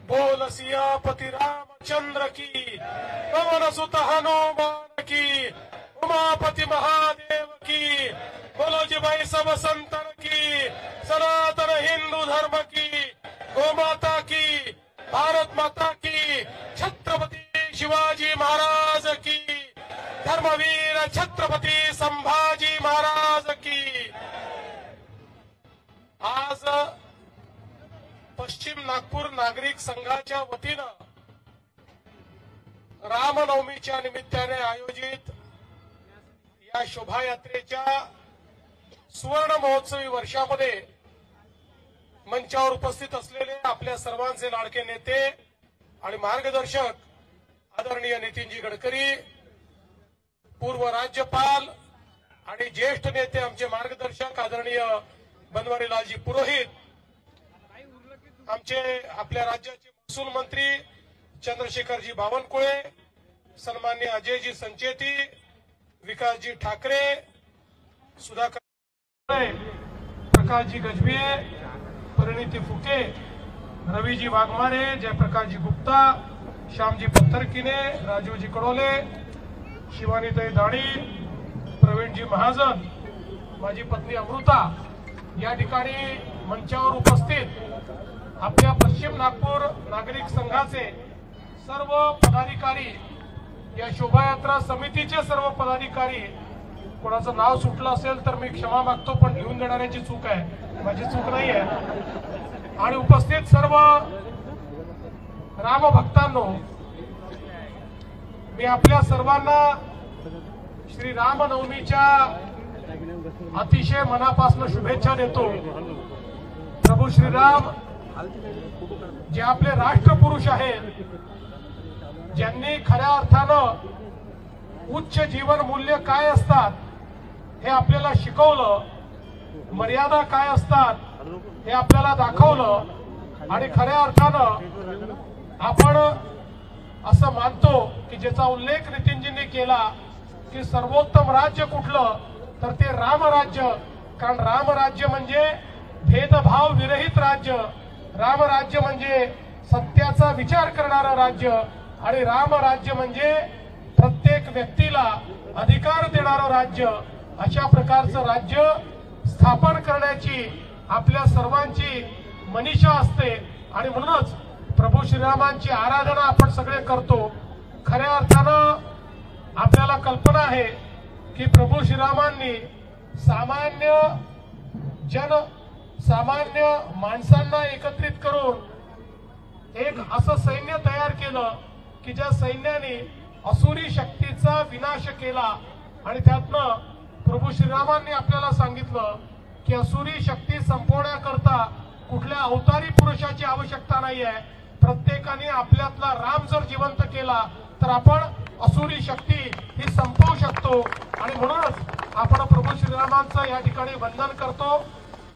बोल सियापति रामचंद्र की, पवन सुत हनुमान की, उमापति महादेव की, बोलो जी भाई सब संतन की, सनातन हिंदू धर्म की, गौ माता की, भारत माता की, छत्रपति शिवाजी महाराज की, धर्मवीर छत्रपति संभाजी महाराज की। आज पश्चिम नागपूर नागरिक संघाच्या वतीनं रामनवमीच्या निमित्ताने आयोजित या शोभायात्रेच्या सुवर्ण महोत्सवी वर्षामध्ये मंचावर उपस्थित असलेले आपल्या सर्वांचे लाडके नेते आणि मार्गदर्शक आदरणीय नितीनजी गडकरी, पूर्व राज्यपाल आणि ज्येष्ठ नेते आमचे मार्गदर्शक आदरणीय बनवारीलालजी पुरोहित, आमचे आपल्या राज्याचे महसूल मंत्री चंद्रशेखरजी बावनकुळे, सन्माननीय अजयजी संचेती, विकासजी ठाकरे, सुधाकर, प्रकाशजी गजभिये, परिणिती फुके, रवीजी वाघमारे, जयप्रकाशजी गुप्ता, श्यामजी पत्तरकिने, राजूजी कडोले, शिवानीताई दाणी, प्रवीणजी महाजन, माझी पत्नी अमृता या ठिकाणी मंचावर उपस्थित आपल्या पश्चिम नागपूर नागरिक संघाचे सर्व पदाधिकारी, या शोभायात्रा समितीचे सर्व पदाधिकारी, कोणाचं नाव सुटलं असेल तर मी क्षमा मागतो, पण लिहून देणाऱ्याची चूक आहे, माझी चूक नाही आहे, आणि उपस्थित सर्व रामभक्तांनो, मी आपल्या सर्वांना श्री रामनवमीच्या अतिशय मनापासून शुभेच्छा देतो। प्रभू श्रीराम जे आपले राष्ट्रपुरुष आहेत, ज्यांनी खऱ्या अर्थानं उच्च जीवन मूल्य काय असतात हे आपल्याला शिकवलं, मर्यादा काय असतात हे आपल्याला दाखवलं, आणि खऱ्या अर्थानं आपण असं मानतो की ज्याचा उल्लेख नितीनजींनी केला की सर्वोत्तम राज्य कुठलं तर ते रामराज्य, कारण रामराज्य म्हणजे भेदभाव विरहित राज्य, रामराज्य म्हणजे सत्याचा विचार करणारं राज्य, आणि रामराज्य म्हणजे प्रत्येक व्यक्तीला अधिकार देणारं राज्य। अशा प्रकारचं राज्य स्थापन करण्याची आपल्या सर्वांची मनीषा असते, आणि म्हणूनच प्रभू श्रीरामांची आराधना आपण सगळे करतो। खऱ्या अर्थानं आपल्याला कल्पना आहे की प्रभू श्रीरामांनी सामान्य माणसांना एकत्रित करून एक असं सैन्य तयार केलं की ज्या सैन्याने असुरी शक्तीचा विनाश केला, आणि त्यातनं प्रभू श्रीरामांनी आपल्याला सांगितलं की असुरी शक्ती संपवण्याकरता कुठल्या अवतारी पुरुषाची आवश्यकता नाही आहे, प्रत्येकाने आपल्यातला राम जर जिवंत केला तर आपण असुरी शक्ती ही संपवू शकतो। आणि म्हणूनच आपण प्रभू श्रीरामांचं या ठिकाणी वंदन करतो।